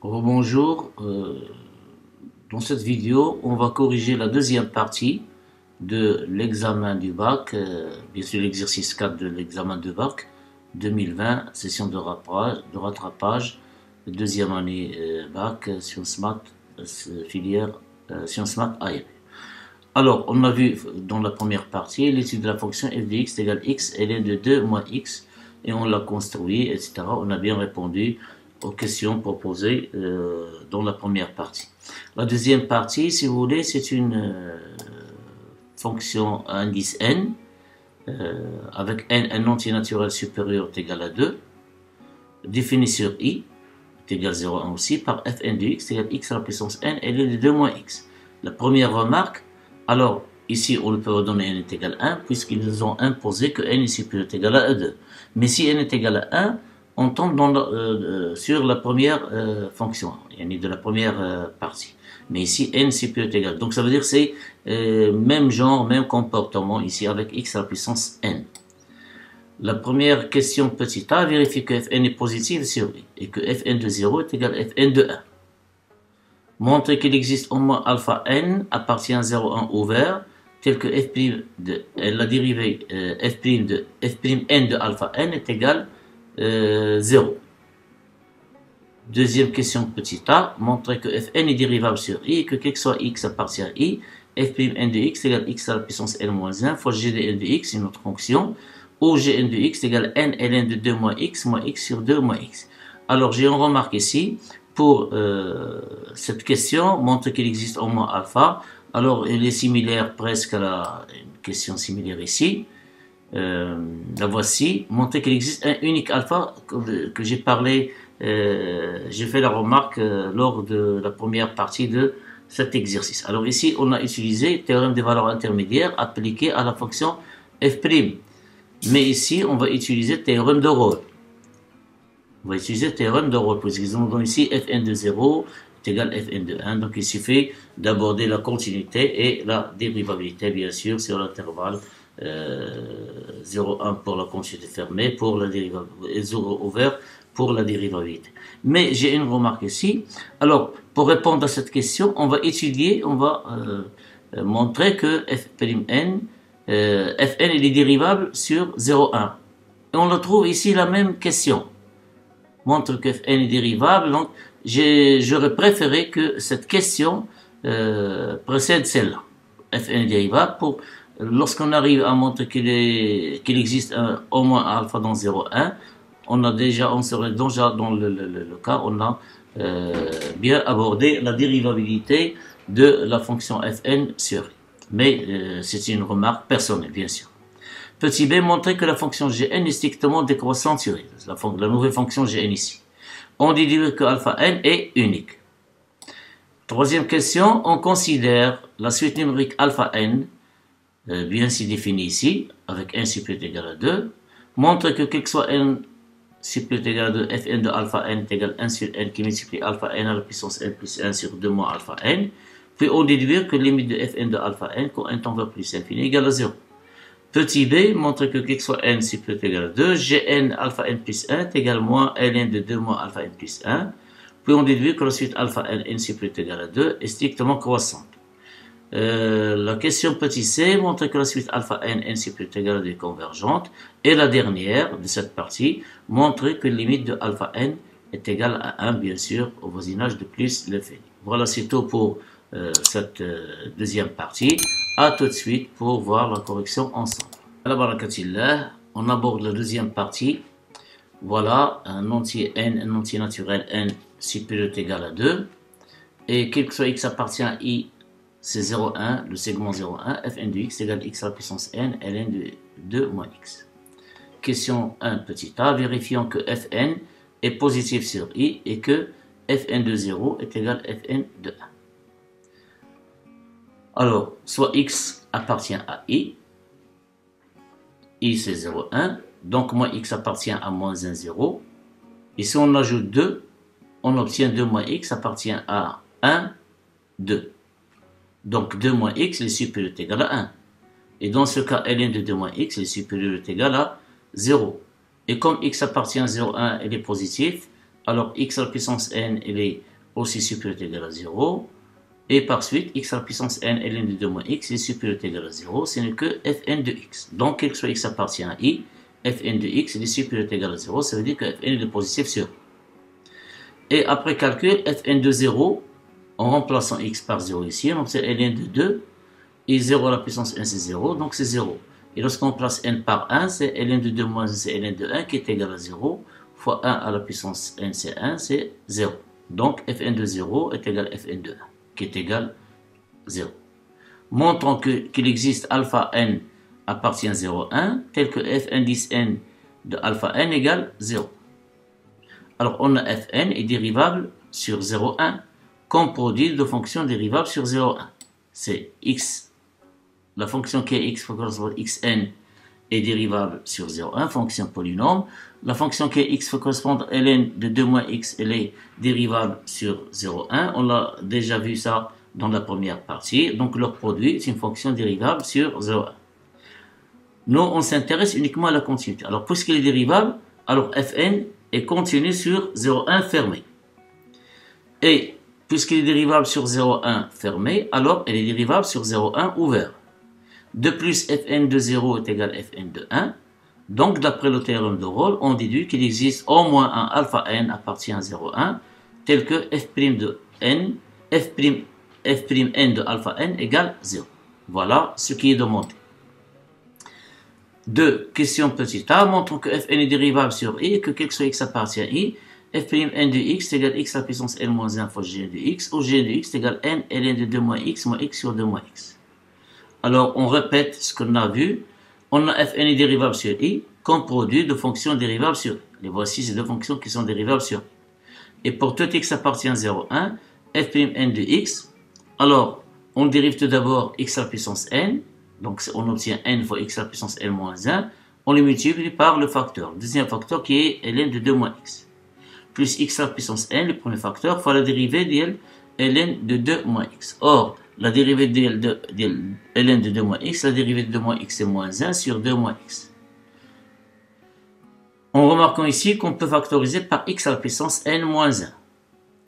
Bonjour, dans cette vidéo, on va corriger la deuxième partie de l'examen du bac, bien sûr l'exercice 4 de l'examen du bac 2020, session de rattrapage, deuxième année bac, sciences maths, filière sciences maths AR. Alors, on a vu dans la première partie l'étude de la fonction f de x égale x ln de 2 moins x, et on l'a construit, etc. On a bien répondu aux questions proposées dans la première partie. La deuxième partie, si vous voulez, c'est une fonction à indice n, avec n un entier naturel supérieur est égal à 2, définie sur i, est égal à 0,1 aussi, par fn de x égale x à la puissance n, elle est de 2 moins x. La première remarque, alors ici on peut redonner n est égal à 1, puisqu'ils nous ont imposé que n est supérieur est égal à 2. Mais si n est égal à 1, on tombe sur la première fonction, de la première partie. Mais ici, n supérieur est égal. Donc ça veut dire que c'est même genre, même comportement ici avec x à la puissance n. La première question petit a vérifie que fn est positive sur i et que fn de 0 est égal à fn de 1. Montre qu'il existe au moins alpha n appartient à 0,1 ouvert, tel que f' de la dérivée f' de f'n de alpha n est égal 0. Deuxième question petit a, montrer que fn est dérivable sur i et que quel que soit x appartient à i, f'n de x égale x à la puissance n-1 fois g de n de x, c'est notre fonction, où gn de x égale n ln de 2 moins x sur 2 moins x. Alors j'ai une remarque ici, pour cette question, montre qu'il existe au moins alpha, alors elle est similaire presque à une question similaire ici. La voici, montrer qu'il existe un unique alpha que j'ai parlé, j'ai fait la remarque lors de la première partie de cet exercice. Alors ici, on a utilisé théorème des valeurs intermédiaires appliqué à la fonction f'. Mais ici, on va utiliser théorème de Rolle. On va utiliser théorème de Rolle, puisqu'ils nous donnent ici fn de 0 est égal à fn de 1. Donc il suffit d'aborder la continuité et la dérivabilité, bien sûr, sur l'intervalle 0,1 pour la continuité fermée, pour la dérivabilité, et 0 ouvert pour la dérivabilité. Mais j'ai une remarque ici. Alors, pour répondre à cette question, on va étudier, on va montrer que f'n est dérivable sur 0,1. Et on le trouve ici la même question. Montre que fn est dérivable, donc j'aurais préféré que cette question précède celle-là. Fn est dérivable pour lorsqu'on arrive à montrer qu'il existe au moins alpha dans 0,1, on serait déjà dans le cas, on a bien abordé la dérivabilité de la fonction fn sur i. Mais c'est une remarque personnelle, bien sûr. Petit b, montrer que la fonction gn est strictement décroissante sur i, la nouvelle fonction gn ici. On déduit que alpha n est unique. Troisième question, on considère la suite numérique alpha n, bien si définie ici, avec n supérieur égal à 2, montre que quel que soit n supérieur égal à 2, fn de alpha n est égal à 1 sur n qui multiplie alpha n à la puissance n plus 1 sur 2 moins alpha n, puis on déduit que limite de fn de alpha n quand n tend vers plus infini égale à 0. Petit b montre que quel que soit n supérieur égal à 2, gn alpha n plus 1 est égal à moins ln de 2 moins alpha n plus 1, puis on déduit que la suite alpha n supérieur égal à 2 est strictement croissante. La question petit c montre que la suite alpha n supérieur égal à 2 est convergente, et la dernière de cette partie montre que la limite de alpha n est égale à 1, bien sûr, au voisinage de plus l'infini. Voilà, c'est tout pour cette deuxième partie. A tout de suite pour voir la correction ensemble. À la barakatillah, on aborde la deuxième partie. Voilà, un entier n, un entier naturel n supérieur ou égal à 2. Et quel que soit x appartient à i, c'est 0,1, le segment 0,1, fn de x égale x à la puissance n, ln de 2 moins x. Question 1, petit a, vérifiant que fn est positif sur i et que fn de 0 est égal à fn de 1. Alors, soit x appartient à i c'est 0,1, donc moins x appartient à moins 1, 0. Et si on ajoute 2, on obtient 2 moins x appartient à 1, 2. Donc 2 moins x est supérieur ou égal à 1. Et dans ce cas, ln de 2 moins x est supérieur ou égal à 0. Et comme x appartient à 0,1, elle est positive, alors x à la puissance n, elle est aussi supérieur ou égal à 0. Et par suite, x à la puissance n ln de 2 moins x est supérieur ou égal à 0. Ce n'est que fn de x. Donc, quel que soit x appartient à i, fn de x est supérieur ou égal à 0. Ça veut dire que fn est de positif sur. Et après calcul, fn de 0, en remplaçant x par 0 ici, on obtient ln de 2. Et 0 à la puissance n, c'est 0, donc c'est 0. Et lorsqu'on place n par 1, c'est ln de 2 moins 1, c'est ln de 1 qui est égal à 0, fois 1 à la puissance n, c'est 1, c'est 0. Donc fn de 0 est égal à fn de 1, qui est égal à 0. Montrons qu'il existe alpha n appartient à 0, 1, tel que f indice n de alpha n égale 0. Alors on a fn est dérivable sur 0, 1, comme produit de fonction dérivable sur 0, 1. C'est x. La fonction qui est x correspond xn est dérivable sur 0,1, fonction polynôme. La fonction qui est x correspond à ln de 2 moins x, elle est dérivable sur 0,1. On l'a déjà vu ça dans la première partie. Donc leur produit est une fonction dérivable sur 0,1. Nous, on s'intéresse uniquement à la continuité. Alors puisqu'il est dérivable, alors fn est continu sur 0,1 fermé. Et puisqu'il est dérivable sur 0,1 fermé, alors elle est dérivable sur 0,1 ouvert. De plus, fn de 0 est égal à fn de 1. Donc, d'après le théorème de Rolle, on déduit qu'il existe au moins un alpha n appartient à 0,1, tel que f' de n, f''n de alpha n égale 0. Voilà ce qui est demandé. 2. Question petit a. Montrons que fn est dérivable sur i et que quel que soit x appartient à i, f'n de x égale x à la puissance n moins 1 fois gn de x, ou gn de x égale n ln de 2 moins x sur 2 moins x. Alors, on répète ce qu'on a vu. On a fn est dérivable sur i comme produit de fonctions dérivables sur i. Les voici ces deux fonctions qui sont dérivables sur i. Et pour tout x appartient à 0, 1, f'n de x. Alors, on dérive tout d'abord x à la puissance n. Donc, on obtient n fois x à la puissance n moins 1. On le multiplie par le facteur. Le deuxième facteur qui est ln de 2 moins x. Plus x à la puissance n, le premier facteur, fois la dérivée de ln de 2 moins x. Or, la dérivée de ln de 2 moins x, la dérivée de 2 moins x est moins 1 sur 2 moins x. En remarquant ici qu'on peut factoriser par x à la puissance n moins 1.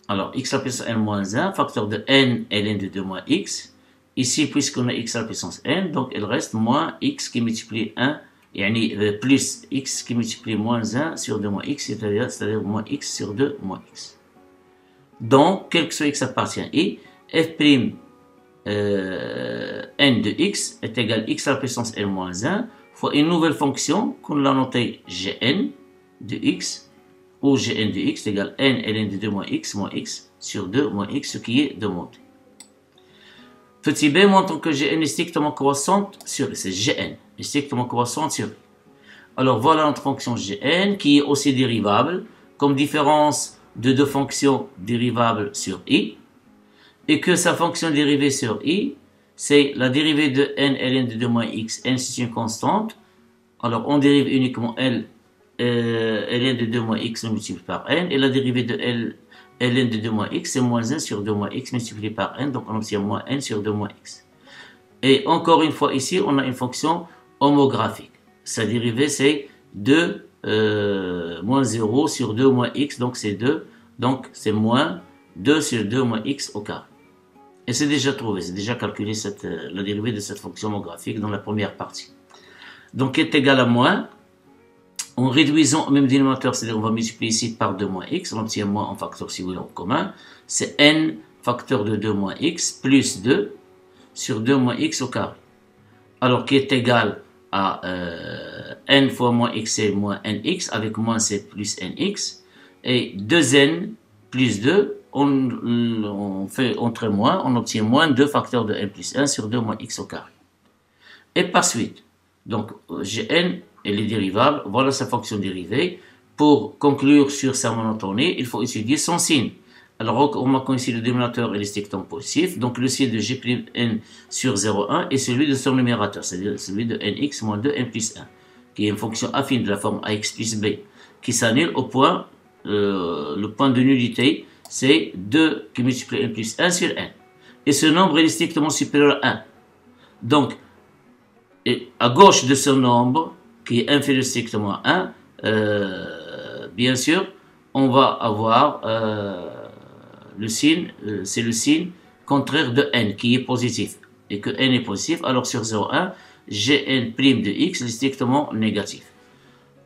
Alors, x à la puissance n moins 1, facteur de n ln de 2 moins x. Ici, puisqu'on a x à la puissance n, donc il reste moins x qui multiplie 1, plus x qui multiplie moins 1 sur 2 moins x, c'est-à-dire moins x sur 2 moins x. Donc, quel que soit x appartient à i, f' n de x est égal à x à la puissance n moins 1 fois une nouvelle fonction qu'on l'a notée gn de x, où gn de x est égal à n ln de 2 moins x sur 2 moins x, ce qui est demandé. Petit b montre que gn est strictement croissante sur i. C'est gn est strictement croissante sur i. Alors voilà notre fonction gn qui est aussi dérivable comme différence de deux fonctions dérivables sur i. Et que sa fonction dérivée sur i, c'est la dérivée de n ln de 2 moins x. N, c'est une constante. Alors, on dérive uniquement ln de 2 moins x multiplié par n. Et la dérivée de ln de 2 moins x, c'est moins 1 sur 2 moins x multiplié par n. Donc, on obtient moins n sur 2 moins x. Et encore une fois, ici, on a une fonction homographique. Sa dérivée, c'est 2 moins 0 sur 2 moins x. Donc, c'est 2. Donc, c'est moins 2 sur 2 moins x au carré. Et c'est déjà trouvé, c'est déjà calculé la dérivée de cette fonction homographique dans la première partie. Donc, est égal à moins. En réduisant au même dénominateur, c'est-à-dire on va multiplier ici par 2 moins x, on obtient moins en facteur si vous voulez en commun. C'est n facteur de 2 moins x plus 2 sur 2 moins x au carré. Alors, qui est égal à n fois moins x, c'est moins nx, avec moins c'est plus nx. Et 2n plus 2, on fait entre moins, on obtient moins 2 facteurs de n plus 1 sur 2 moins x au carré. Et par suite, donc gn et les dérivables, voilà sa fonction dérivée. Pour conclure sur sa monotonie, il faut étudier son signe. Alors on remarque ici le dénominateur est strictement positif, donc le signe de g'n sur 0,1 est celui de son numérateur, c'est-à-dire celui de nx moins 2 n plus 1, qui est une fonction affine de la forme ax plus b, qui s'annule au point, le point de nullité, c'est 2 qui multiplie n plus 1 sur n. Et ce nombre est strictement supérieur à 1. Donc, à gauche de ce nombre, qui est inférieur strictement à 1, bien sûr, on va avoir le signe, c'est le signe contraire de n qui est positif. Et que n est positif, alors sur 0,1, Gn' de x est strictement négatif.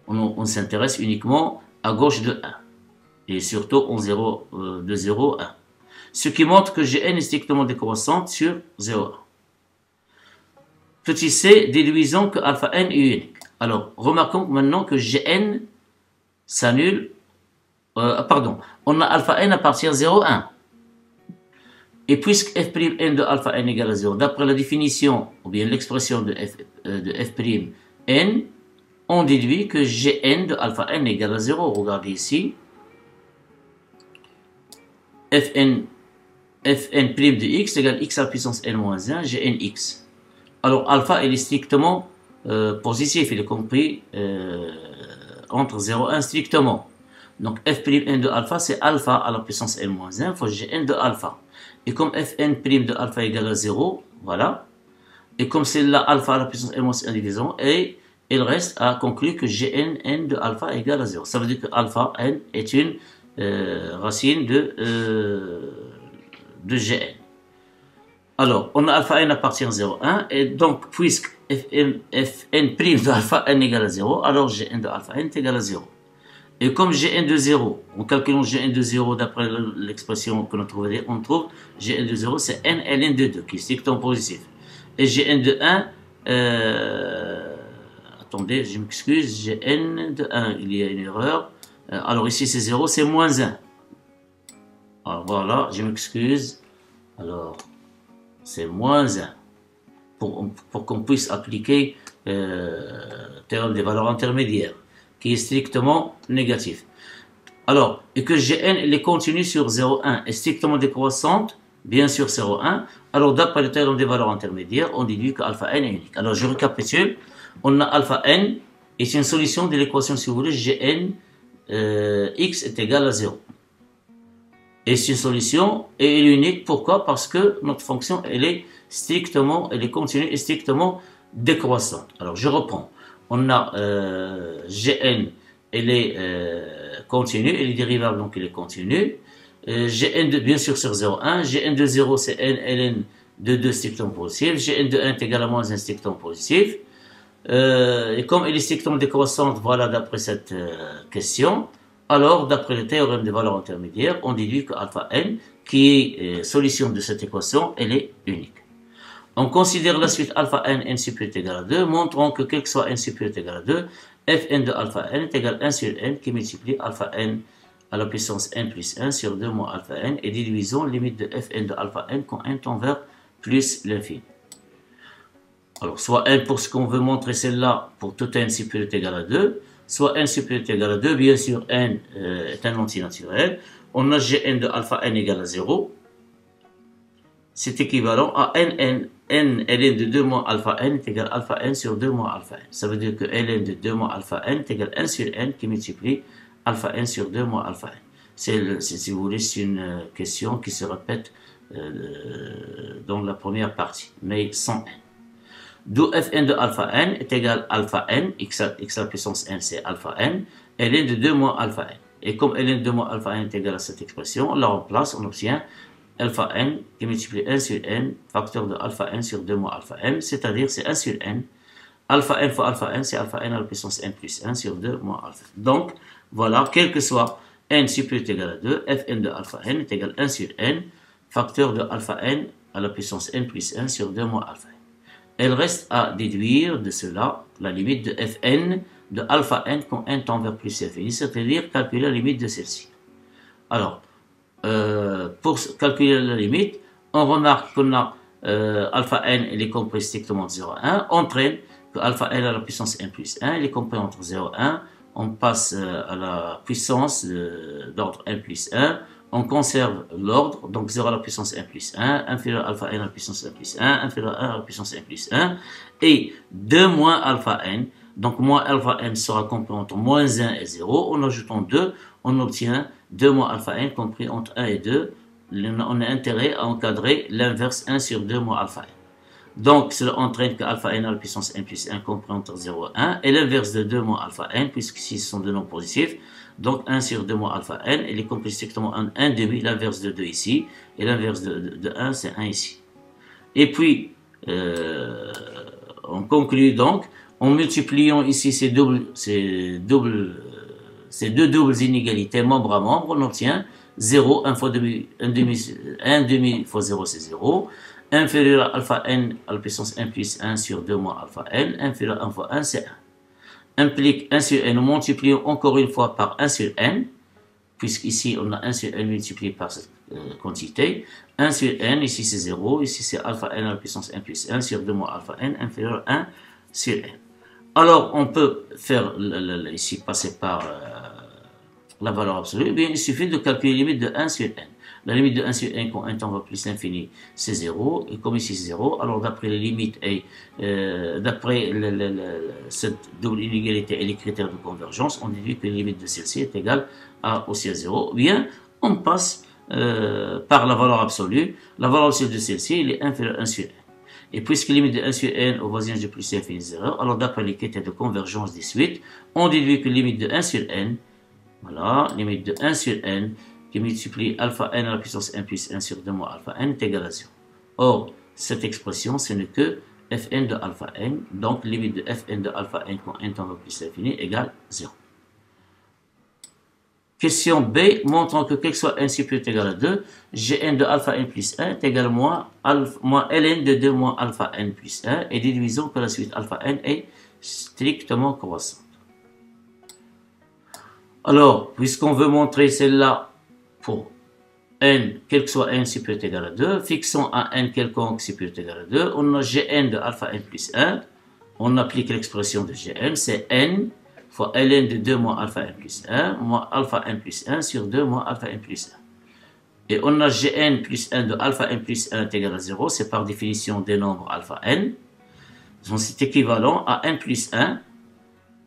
On s'intéresse uniquement à gauche de 1. Et surtout en 0, de 0 à 1. Ce qui montre que Gn est strictement décroissante sur 0,1. Petit c, déduisons que alpha n est unique. Alors, remarquons maintenant que Gn s'annule. On a alpha n à partir de 0,1. Et puisque f'n de alpha n égale à 0, d'après la définition, ou bien l'expression de f'n, on déduit que Gn de alpha n égale à 0. Regardez ici. Fn' de x égale x à la puissance n-1, Gnx. Alors, alpha, il est strictement positif, il est compris entre 0 et 1 strictement. Donc, f'n de alpha, c'est alpha à la puissance n-1 fois Gn de alpha. Et comme fn' de alpha égale à 0, voilà. Et comme c'est là alpha à la puissance n-1 division, et il reste à conclure que Gn de alpha égale à 0. Ça veut dire que alpha n est une racine de Gn. Alors, on a alpha n à partir de 0,1, et donc, puisque fn' de alpha n égale à 0, alors Gn de alpha n est égal à 0. Et comme Gn de 0, en calculant Gn de 0 d'après l'expression que l'on trouve, on trouve Gn de 0, c'est n ln de 2, qui est strictement positif. Et Gn de 1, attendez, je m'excuse, Gn de 1, il y a une erreur. Alors ici c'est 0, c'est moins 1. Alors voilà, je m'excuse. Alors, c'est moins 1. Pour qu'on puisse appliquer le théorème des valeurs intermédiaires, qui est strictement négatif. Alors, et que Gn est continue sur 0,1 est strictement décroissante, bien sûr 0,1, alors d'après le théorème des valeurs intermédiaires, on déduit que alpha n est unique. Alors je récapitule, on a alpha n est une solution de l'équation, si vous voulez, Gn x est égal à 0. Et c'est une solution, et elle est unique, pourquoi? Parce que notre fonction, elle est continue et strictement décroissante. Alors je reprends. On a Gn, elle est continue, elle est dérivable, donc elle est continue. Gn de, bien sûr sur 0,1, Gn de 0 c'est n ln de 2 strictement positif, Gn de 1 est égal à moins 1 strictement positif. Et comme elle est strictement décroissante, voilà d'après cette question, alors d'après le théorème des valeurs intermédiaires, on déduit que alpha n, qui est solution de cette équation, elle est unique. On considère la suite alpha n supérieur égal à 2, montrant que quel que soit n supérieur égal à 2, fn de alpha n est égal à 1 sur n qui multiplie alpha n à la puissance n plus 1 sur 2 moins alpha n, et déduisons limite de fn de alpha n quand n tend vers plus l'infini. Alors, soit n pour ce qu'on veut montrer, celle-là, pour tout n supérieur égal à 2, soit n supérieur égal à 2, bien sûr, n est un antinaturel. On a Gn de alpha n égale à 0. C'est équivalent à n ln de 2 moins alpha n est égal à alpha n sur 2 moins alpha n. Ça veut dire que ln de 2 moins alpha n est égal à 1 sur n qui multiplie alpha n sur 2 moins alpha n. Si vous voulez, c'est une question qui se répète dans la première partie, mais sans n. D'où fn de alpha n est égal à alpha n, x à la puissance n c'est alpha n, ln de 2 moins alpha n. Et comme ln de 2 moins alpha n est égal à cette expression, on la remplace, on obtient alpha n qui multiplie 1 sur n, facteur de alpha n sur 2 moins alpha n, c'est-à-dire c'est 1 sur n. Alpha n fois alpha n, c'est alpha n à la puissance n plus 1 sur 2 moins alpha n. Donc, voilà, quel que soit n supérieur égal à 2, fn de alpha n est égal à 1 sur n, facteur de alpha n à la puissance n plus 1 sur 2 moins alpha n. Elle reste à déduire de cela la limite de fn de alpha n quand n tend vers plus l'infini, c'est-à-dire calculer la limite de celle-ci. Alors, pour calculer la limite, on remarque qu'on a alpha n, elle est compris strictement de 0 à 1, on traîne que alpha n à la puissance n plus 1, elle est compris entre 0 et 1, on passe à la puissance d'ordre n plus 1, on conserve l'ordre, donc 0 à la puissance n plus 1, inférieur à alpha n à la puissance n plus 1, inférieur à 1 à la puissance n plus 1, et 2 moins alpha n, donc moins alpha n sera compris entre moins 1 et 0, en ajoutant 2, on obtient 2 moins alpha n compris entre 1 et 2, on a intérêt à encadrer l'inverse 1 sur 2 moins alpha n. Donc, cela entraîne que alpha n à la puissance n plus 1 compris entre 0 et 1 est l'inverse de 2 moins alpha n, puisque ici ce sont deux nombres positifs. Donc 1 sur 2 moins alpha n, il est compris strictement en 1 demi, l'inverse de 2 ici, et l'inverse de 1 c'est 1 ici. Et puis, on conclut donc, en multipliant ici ces deux doubles inégalités membre à membre, on obtient 0, 1 fois demi, 1 demi fois 0 c'est 0, inférieur à alpha n à la puissance n plus 1 sur 2 moins alpha n, inférieur à 1 fois 1 c'est 1. Implique 1 sur n, nous multiplions encore une fois par 1 sur n, puisqu'ici on a 1 sur n multiplié par cette quantité. 1 sur n, ici c'est 0, ici c'est alpha n à la puissance n plus 1 sur 2 moins alpha n, inférieur à 1 sur n. Alors on peut faire ici passer par la valeur absolue, eh bien il suffit de calculer la limite de 1 sur n. La limite de 1 sur n quand n tend vers plus l'infini, c'est 0. Et comme ici c'est 0, alors d'après les limites et d'après cette double inégalité et les critères de convergence, on déduit que la limite de celle-ci est égale aussi à 0. Ou bien on passe par la valeur absolue. La valeur absolue de celle-ci, elle est inférieure à 1 sur n. Et puisque la limite de 1 sur n au voisinage de plus l'infini est 0, alors d'après les critères de convergence des suites, on déduit que la limite de 1 sur n, voilà, limite de 1 sur n, qui multiplie alpha n à la puissance n plus 1 sur 2 moins alpha n est égal à 0. Or, cette expression, ce n'est que fn de alpha n, donc limite de fn de alpha n quand n tend vers plus l'infini égale 0. Question B, montrant que quel que soit n supérieur ou égal à 2, gn de alpha n plus 1 est égal à moins ln de 2 moins alpha n plus 1, et déduisons que la suite alpha n est strictement croissante. Alors, puisqu'on veut montrer celle-là pour n, quel que soit n supérieur ou égal à 2, fixons à n quelconque supérieur ou égal à 2, on a gn de alpha n plus 1, on applique l'expression de gn, c'est n fois ln de 2 moins alpha n plus 1, moins alpha n plus 1 sur 2 moins alpha n plus 1. Et on a gn plus 1 de alpha n plus 1 est égal à 0, c'est par définition des nombres alpha n. Donc c'est équivalent à n plus 1,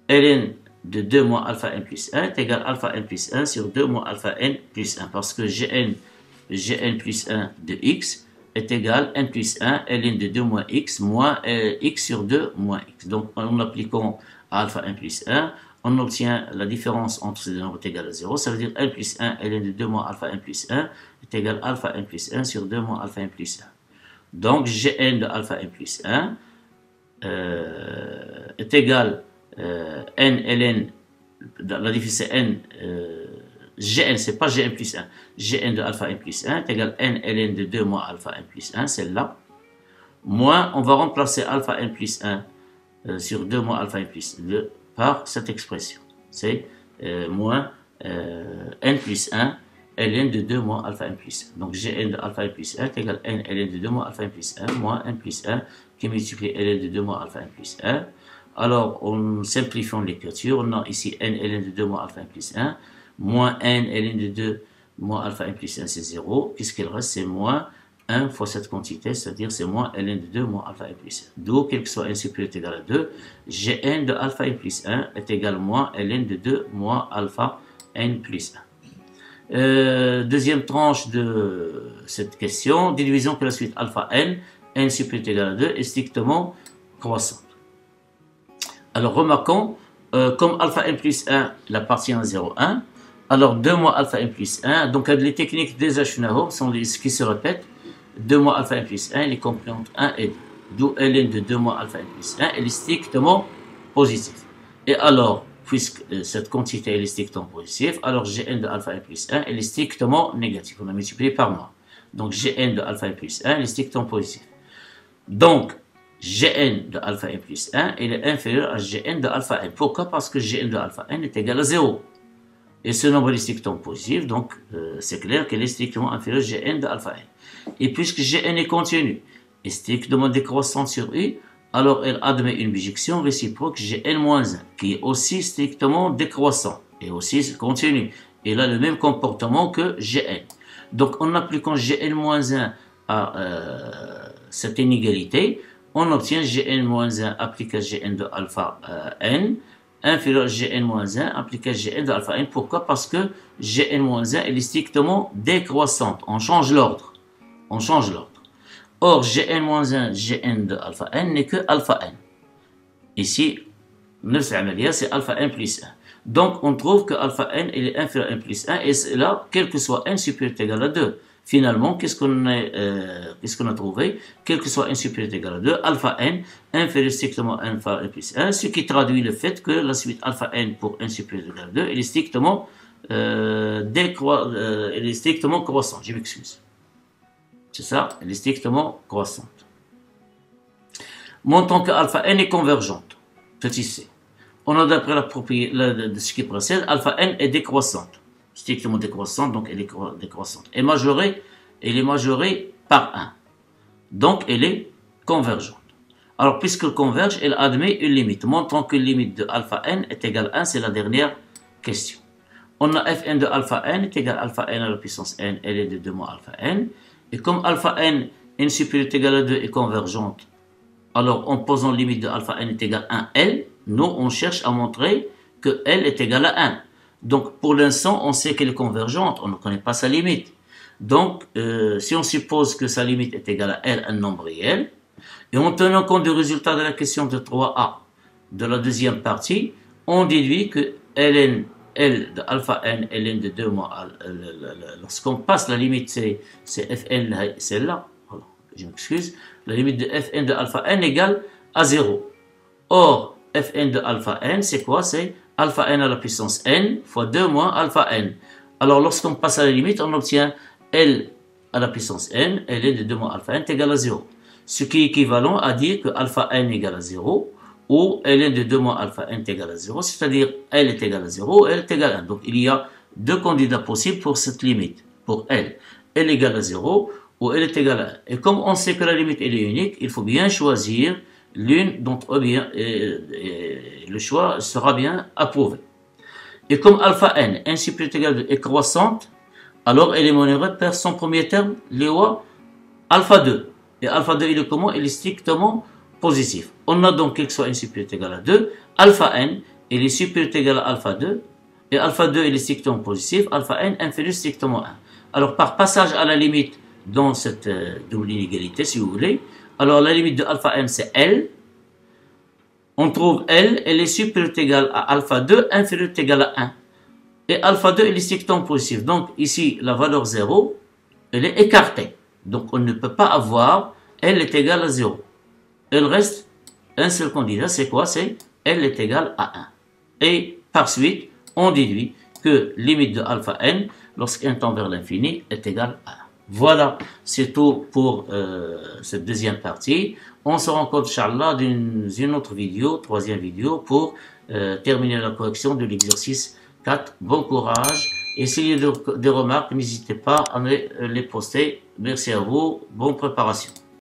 ln de 2 moins alpha n plus 1 est égal à alpha n plus 1 sur 2 moins alpha n plus 1, parce que gn plus 1 de x est égal à n plus 1 ln de 2 moins x sur 2 moins x. Donc en appliquant à alpha n plus 1, on obtient la différence entre ces deux nombres est égale à 0, ça veut dire n plus 1 ln de 2 moins alpha n plus 1 est égal à alpha n plus 1 sur 2 moins alpha n plus 1. Donc gn de alpha n plus 1 est égal n ln, la différence c'est n, gn, c'est pas gn plus 1, gn de alpha n plus 1 est égal n ln de 2 moins alpha n plus 1, celle-là, moins, on va remplacer alpha n plus 1 sur 2 moins alpha n plus 2 par cette expression, c'est moins n plus 1 ln de 2 moins alpha n plus 1. Donc gn de alpha n plus 1 est égal n ln de 2 moins alpha n plus 1 moins n plus 1 qui multiplie ln de 2 moins alpha n plus 1. Alors, en simplifiant l'écriture, on a ici n ln de 2 moins alpha n plus 1, moins n ln de 2 moins alpha n plus 1, c'est 0. Qu'est-ce qu'il reste? C'est moins 1 fois cette quantité, c'est-à-dire c'est moins ln de 2 moins alpha n plus 1. D'où, quel que soit n supérieur ou égal à 2, gn de alpha n plus 1 est égal à moins ln de 2 moins alpha n plus 1. Deuxième tranche de cette question, déduisons que la suite alpha n supérieur ou égal à 2 est strictement croissante. Alors remarquons, comme alpha n plus 1 il appartient à 0,1, alors 2 moins alpha n plus 1, donc les techniques des Achounahou sont ce qui se répètent, 2 moins alpha n plus 1 il est compris entre 1 et 2, d'où ln de 2 moins alpha n plus 1 elle est strictement positive. Et alors, puisque cette quantité elle est strictement positive, alors gn de alpha n plus 1 elle est strictement négative, on a multiplié par moins. Donc gn de alpha n plus 1 elle est strictement positive. Donc, gn de alpha n plus 1 il est inférieur à gn de alpha n. Pourquoi? Parce que gn de alpha n est égal à 0. Et ce nombre est strictement positif, donc c'est clair qu'elle est strictement inférieure à gn de alpha n. Et puisque gn est continu et strictement décroissante sur u, alors elle admet une bijection réciproque gn-1, qui est aussi strictement décroissant et aussi continu. Elle a le même comportement que gn. Donc en appliquant gn-1 à cette inégalité, on obtient gn-1 appliqué à gn de alpha n inférieur à gn-1 appliqué à gn de alpha n. Pourquoi? Parce que gn-1 elle est strictement décroissante. On change l'ordre. Or, Gn moins 1, Gn de alpha n n'est que alpha n. Ici, c'est alpha n plus 1. Donc, on trouve que alpha n il est inférieur à n plus 1, et c'est là, quel que soit n supérieur ou égal à 2. Finalement, qu'est-ce qu'on a trouvé? Quel que soit n supérieur ou égal à 2, alpha n inférieur strictement à alpha n plus 1, ce qui traduit le fait que la suite alpha n pour n supérieur ou égal à 2, elle est strictement, elle est strictement croissante. Je m'excuse. C'est ça, elle est strictement croissante. Montrons que alpha n est convergente. Petit c. On a d'après la propriété de ce qui précède, alpha n est décroissante. Strictement décroissante, donc elle est décroissante. Et majorée, elle est majorée par 1. Donc elle est convergente. Alors puisqu'elle converge, elle admet une limite. Montrons que la limite de alpha n est égale à 1, c'est la dernière question. On a fn de alpha n est égal à alpha n à la puissance n, elle est de 2 moins alpha n. Et comme alpha n, n supérieur égal à 2 est convergente, alors en posant limite de alpha n est égal à 1L, nous on cherche à montrer que L est égal à 1. Donc pour l'instant, on sait qu'elle est convergente, on ne connaît pas sa limite. Donc si on suppose que sa limite est égale à L, un nombre réel, et en tenant compte du résultat de la question de 3a de la deuxième partie, on déduit que L de alpha n, Ln de 2 moins, lorsqu'on passe la limite, c'est Fn, celle-là, voilà, je m'excuse, la limite de Fn de alpha n égale à 0. Or, Fn de alpha n, c'est quoi? C'est alpha n à la puissance n fois 2 moins alpha n. Alors, lorsqu'on passe à la limite, on obtient L à la puissance n, Ln de 2 moins alpha n est égal à 0. Ce qui est équivalent à dire que alpha n égale à 0, ou Ln de 2 moins alpha n est égal à 0, c'est-à-dire L est égal à 0, L est égal à 1. Donc, il y a deux candidats possibles pour cette limite, pour L. L égale à 0, ou L est égal à 1. Et comme on sait que la limite elle est unique, il faut bien choisir l'une d'entre eux, et le choix sera bien approuvé. Et comme alpha n, n supérieur égal à 2 est croissante, alors éliminera par son premier terme, alpha 2. Et alpha 2, il est comment? Il est strictement positif. On a donc quelque soit n supérieur égal à 2, alpha n, il est supérieur égal à alpha 2, et alpha 2, il est strictement positif, alpha n inférieur strictement 1. Alors par passage à la limite dans cette double inégalité, si vous voulez, alors la limite de alpha n c'est L, on trouve L, elle est supérieure égale à alpha 2, inférieure égale à 1. Et alpha 2, il est strictement positif. Donc ici, la valeur 0, elle est écartée. Donc on ne peut pas avoir L est égal à 0. Il reste un seul candidat, c'est quoi? C'est L est égal à 1. Et par suite, on déduit que limite de alpha n, lorsqu'un tend vers l'infini, est égal à 1. Voilà, c'est tout pour cette deuxième partie. On se rencontre, Inch'Allah, dans une autre vidéo, troisième vidéo, pour terminer la correction de l'exercice 4. Bon courage. Et s'il y a des remarques, n'hésitez pas à me les poster. Merci à vous. Bonne préparation.